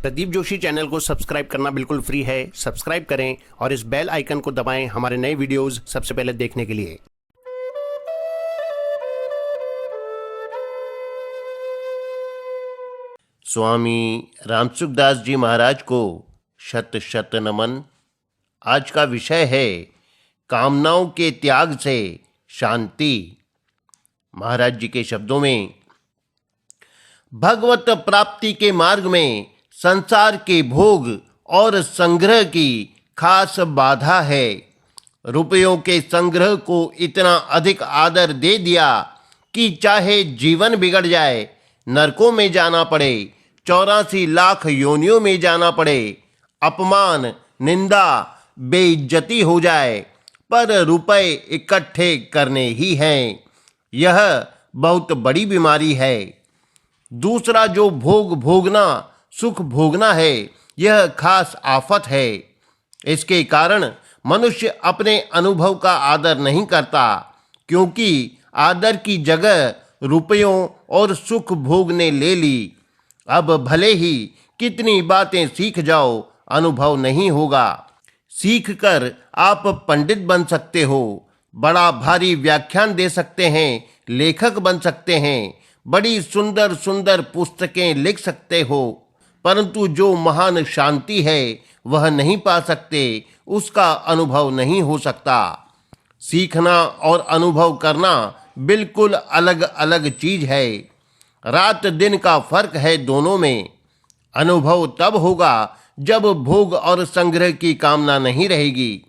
Pradeep Joshi channel को subscribe करना बिल्कुल फ्री है। सब्सक्राइब करें और इस बेल आइकन को दबाएं हमारे नए वीडियोस सबसे पहले देखने के लिए। स्वामी रामसुखदास जी महाराज को शत शत नमन। आज का विषय है कामनाओं के त्याग से शांति। महाराज जी के शब्दों में, भगवत प्राप्ति के मार्ग में संसार के भोग और संग्रह की खास बाधा है। रुपयों के संग्रह को इतना अधिक आदर दे दिया कि चाहे जीवन बिगड़ जाए, नरकों में जाना पड़े, 84 लाख योनियों में जाना पड़े, अपमान, निंदा, बेइज्जती हो जाए, पर रुपए इकट्ठे करने ही हैं। यह बहुत बड़ी बीमारी है। दूसरा जो भोग भोगना, सुख भोगना है, यह खास आफत है। इसके कारण मनुष्य अपने अनुभव का आदर नहीं करता, क्योंकि आदर की जगह रुपयों और सुख भोग ने ले ली। अब भले ही कितनी बातें सीख जाओ, अनुभव नहीं होगा। सीख कर आप पंडित बन सकते हो, बड़ा भारी व्याख्यान दे सकते हैं, लेखक बन सकते हैं, बड़ी सुंदर सुंदर पुस्तकें लिख सकते हो, परंतु जो महान शांति है वह नहीं पा सकते, उसका अनुभव नहीं हो सकता। सीखना और अनुभव करना बिल्कुल अलग अलग चीज है। रात दिन का फर्क है दोनों में। अनुभव तब होगा जब भोग और संग्रह की कामना नहीं रहेगी।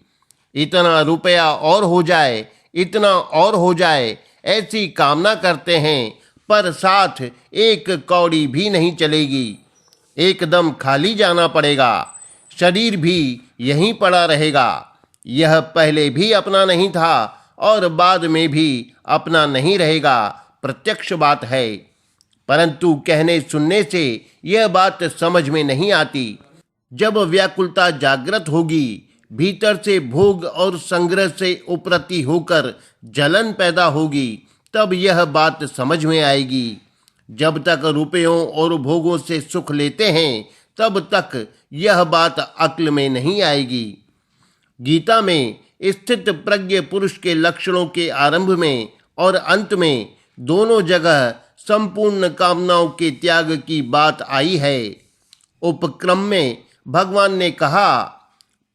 इतना रुपया और हो जाए, इतना और हो जाए, ऐसी कामना करते हैं, पर साथ एक कौड़ी भी नहीं चलेगी। एकदम खाली जाना पड़ेगा, शरीर भी यहीं पड़ा रहेगा। यह पहले भी अपना नहीं था और बाद में भी अपना नहीं रहेगा, प्रत्यक्ष बात है। परंतु कहने सुनने से यह बात समझ में नहीं आती। जब व्याकुलता जागृत होगी, भीतर से भोग और संग्रह से उपरति होकर जलन पैदा होगी, तब यह बात समझ में आएगी। जब तक रुपयों और भोगों से सुख लेते हैं, तब तक यह बात अक्ल में नहीं आएगी। गीता में स्थित प्रज्ञ पुरुष के लक्षणों के आरंभ में और अंत में दोनों जगह संपूर्ण कामनाओं के त्याग की बात आई है। उपक्रम में भगवान ने कहा,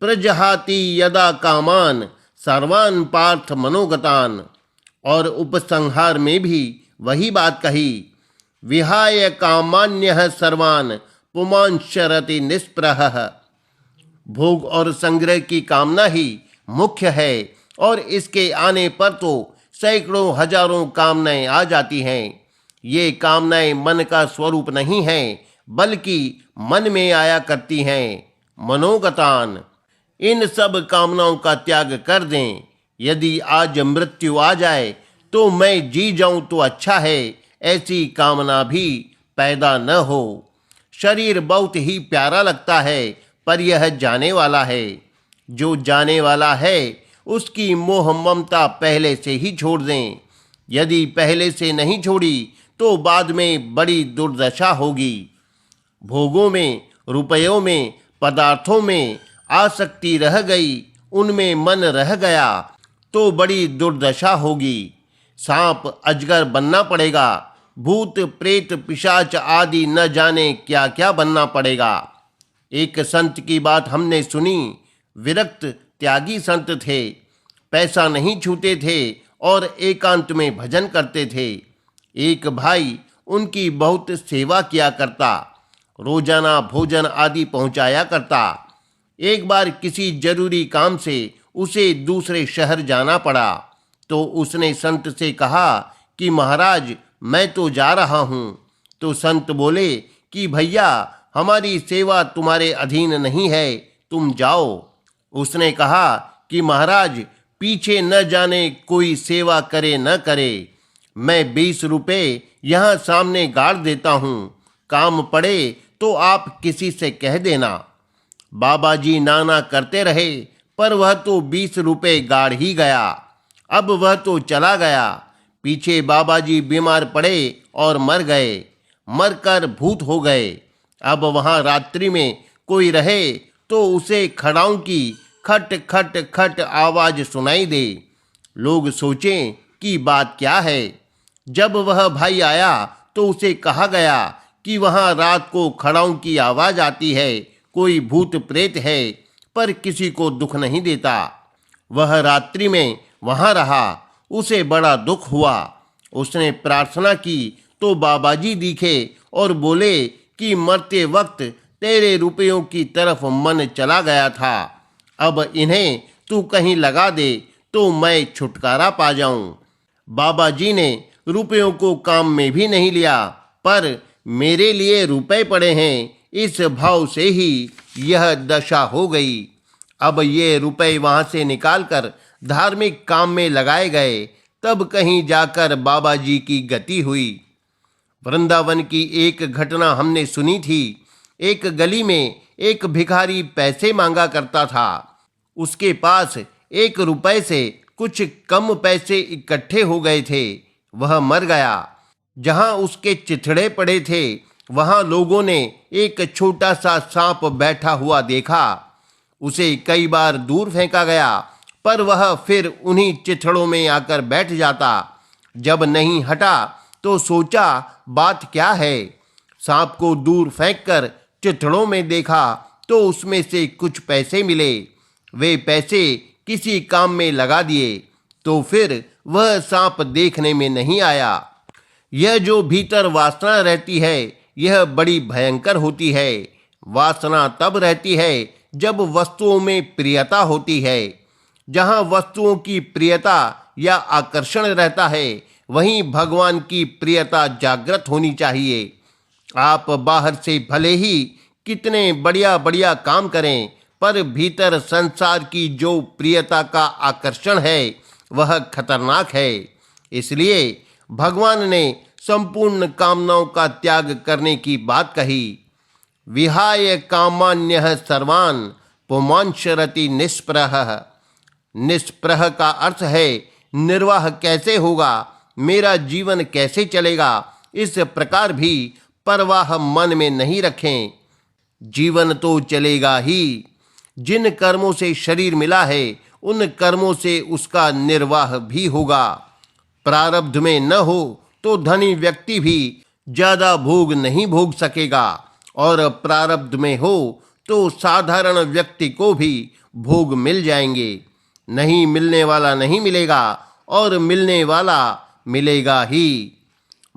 प्रजहाति यदा कामान सर्वान पार्थ मनोगतान, और उपसंहार में भी वही बात कही, विहाय कामान्यः सर्वान पुमांश्चरति निष्प्रहः। भोग और संग्रह की कामना ही मुख्य है, और इसके आने पर तो सैकड़ों हजारों कामनाएं आ जाती हैं। ये कामनाएं मन का स्वरूप नहीं हैं, बल्कि मन में आया करती हैं, मनोगतान। इन सब कामनाओं का त्याग कर दें। यदि आज मृत्यु आ जाए तो मैं जी जाऊं तो अच्छा है, ऐसी कामना भी पैदा न हो। शरीर बहुत ही प्यारा लगता है, पर यह जाने वाला है। जो जाने वाला है उसकी मोह ममता पहले से ही छोड़ दें। यदि पहले से नहीं छोड़ी तो बाद में बड़ी दुर्दशा होगी। भोगों में, रुपयों में, पदार्थों में आसक्ति रह गई, उनमें मन रह गया तो बड़ी दुर्दशा होगी। सांप अजगर बनना पड़ेगा, भूत प्रेत पिशाच आदि न जाने क्या क्या बनना पड़ेगा। एक संत की बात हमने सुनी। विरक्त त्यागी संत थे, पैसा नहीं छूते थे और एकांत में भजन करते थे। एक भाई उनकी बहुत सेवा किया करता, रोजाना भोजन आदि पहुंचाया करता। एक बार किसी जरूरी काम से उसे दूसरे शहर जाना पड़ा, तो उसने संत से कहा कि महाराज मैं तो जा रहा हूँ। तो संत बोले कि भैया हमारी सेवा तुम्हारे अधीन नहीं है, तुम जाओ। उसने कहा कि महाराज पीछे न जाने कोई सेवा करे न करे, मैं 20 रुपये यहाँ सामने गाड़ देता हूँ, काम पड़े तो आप किसी से कह देना। बाबा जी नाना करते रहे, पर वह तो 20 रुपये गाड़ ही गया। अब वह तो चला गया। पीछे बाबा जी बीमार पड़े और मर गए, मरकर भूत हो गए। अब वहां रात्रि में कोई रहे तो उसे खड़ाओं की खट खट खट आवाज सुनाई दे। लोग सोचें कि बात क्या है। जब वह भाई आया तो उसे कहा गया कि वहां रात को खड़ाओं की आवाज आती है, कोई भूत प्रेत है, पर किसी को दुख नहीं देता। वह रात्रि में वहां रहा, उसे बड़ा दुख हुआ। उसने प्रार्थना की तो बाबाजी दिखे और बोले कि मरते वक्त तेरे रुपयों की तरफ मन चला गया था, अब इन्हें तू कहीं लगा दे तो मैं छुटकारा पा जाऊं। बाबाजी ने रुपयों को काम में भी नहीं लिया, पर मेरे लिए रुपए पड़े हैं, इस भाव से ही यह दशा हो गई। अब ये रुपए वहां से निकालकर धार्मिक काम में लगाए गए, तब कहीं जाकर बाबाजी की गति हुई। वृंदावन की एक घटना हमने सुनी थी। एक गली में एक भिखारी पैसे मांगा करता था। उसके पास 1 रुपए से कुछ कम पैसे इकट्ठे हो गए थे। वह मर गया। जहां उसके चिथड़े पड़े थे वहां लोगों ने एक छोटा सा सांप बैठा हुआ देखा। उसे कई बार दूर फेंका गया, पर वह फिर उन्हीं चिथड़ों में आकर बैठ जाता। जब नहीं हटा तो सोचा बात क्या है। सांप को दूर फेंककर चिथड़ों में देखा तो उसमें से कुछ पैसे मिले। वे पैसे किसी काम में लगा दिए तो फिर वह सांप देखने में नहीं आया। यह जो भीतर वासना रहती है यह बड़ी भयंकर होती है। वासना तब रहती है जब वस्तुओं में प्रियता होती है। जहाँ वस्तुओं की प्रियता या आकर्षण रहता है वहीं भगवान की प्रियता जागृत होनी चाहिए। आप बाहर से भले ही कितने बढ़िया बढ़िया काम करें, पर भीतर संसार की जो प्रियता का आकर्षण है वह खतरनाक है। इसलिए भगवान ने संपूर्ण कामनाओं का त्याग करने की बात कही। विहाय कामान्यः सर्वान् पुमांश्चरति निष्प्रह। निष्प्रह का अर्थ है निर्वाह कैसे होगा, मेरा जीवन कैसे चलेगा, इस प्रकार भी परवाह मन में नहीं रखें। जीवन तो चलेगा ही। जिन कर्मों से शरीर मिला है उन कर्मों से उसका निर्वाह भी होगा। प्रारब्ध में न हो तो धनी व्यक्ति भी ज्यादा भोग नहीं भोग सकेगा, और प्रारब्ध में हो तो साधारण व्यक्ति को भी भोग मिल जाएंगे। नहीं मिलने वाला नहीं मिलेगा, और मिलने वाला मिलेगा ही।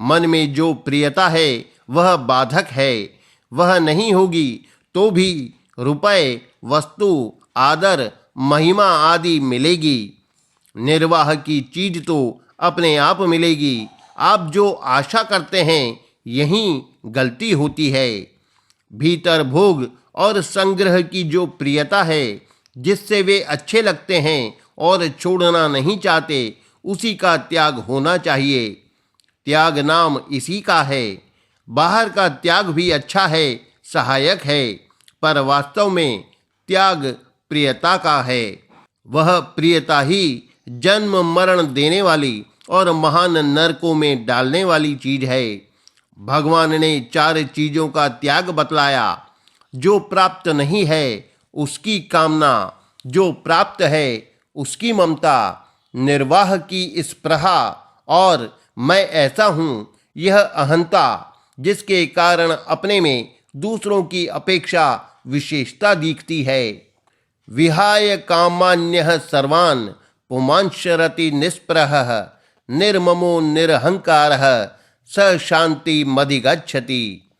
मन में जो प्रियता है वह बाधक है। वह नहीं होगी तो भी रुपए, वस्तु, आदर, महिमा आदि मिलेगी। निर्वाह की चीज तो अपने आप मिलेगी। आप जो आशा करते हैं यही गलती होती है। भीतर भोग और संग्रह की जो प्रियता है, जिससे वे अच्छे लगते हैं और छोड़ना नहीं चाहते, उसी का त्याग होना चाहिए। त्याग नाम इसी का है। बाहर का त्याग भी अच्छा है, सहायक है, पर वास्तव में त्याग प्रियता का है। वह प्रियता ही जन्म मरण देने वाली और महान नरकों में डालने वाली चीज है। भगवान ने 4 चीजों का त्याग बतलाया। जो प्राप्त नहीं है उसकी कामना, जो प्राप्त है उसकी ममता, निर्वाह की स्पृहा, और मैं ऐसा हूँ यह अहंता, जिसके कारण अपने में दूसरों की अपेक्षा विशेषता दिखती है। विहाय कामान्यः सर्वान् पुमांश्चरति निष्प्रहः निर्ममो निरहंकारः स शांति मधिगच्छति।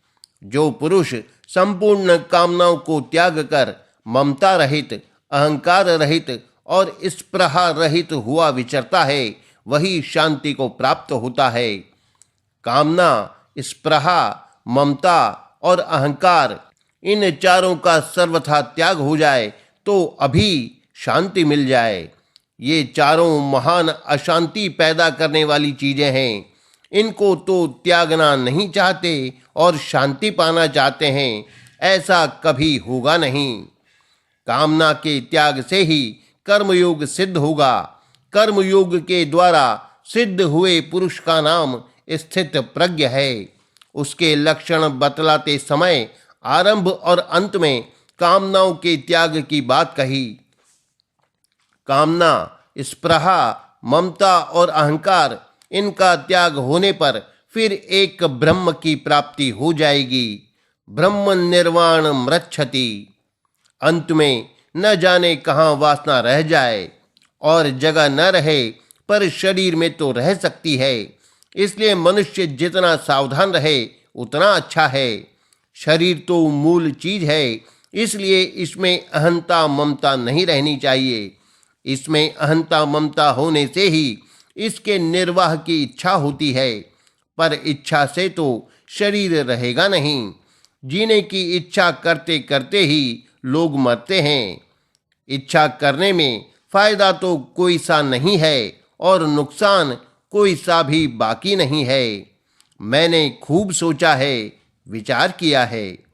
जो पुरुष संपूर्ण कामनाओं को त्याग कर ममता रहित, अहंकार रहित और स्पृहा रहित हुआ विचरता है, वही शांति को प्राप्त होता है। कामना, स्पृहा, ममता और अहंकार, इन चारों का सर्वथा त्याग हो जाए तो अभी शांति मिल जाए। ये चारों महान अशांति पैदा करने वाली चीजें हैं। इनको तो त्यागना नहीं चाहते और शांति पाना चाहते हैं, ऐसा कभी होगा नहीं। कामना के त्याग से ही कर्मयोग सिद्ध होगा। कर्मयोग के द्वारा सिद्ध हुए पुरुष का नाम स्थित प्रज्ञ है। उसके लक्षण बतलाते समय आरंभ और अंत में कामनाओं के त्याग की बात कही। कामना, स्पृहा, ममता और अहंकार, इनका त्याग होने पर फिर एक ब्रह्म की प्राप्ति हो जाएगी। ब्रह्म निर्वाण मृच्छति। अंत में न जाने कहाँ वासना रह जाए और जगह न रहे, पर शरीर में तो रह सकती है। इसलिए मनुष्य जितना सावधान रहे उतना अच्छा है। शरीर तो मूल चीज है, इसलिए इसमें अहंता ममता नहीं रहनी चाहिए। इसमें अहंता ममता होने से ही इसके निर्वाह की इच्छा होती है, पर इच्छा से तो शरीर रहेगा नहीं। जीने की इच्छा करते करते ही लोग मरते हैं। इच्छा करने में फायदा तो कोई सा नहीं है और नुकसान कोई सा भी बाकी नहीं है। मैंने खूब सोचा है, विचार किया है।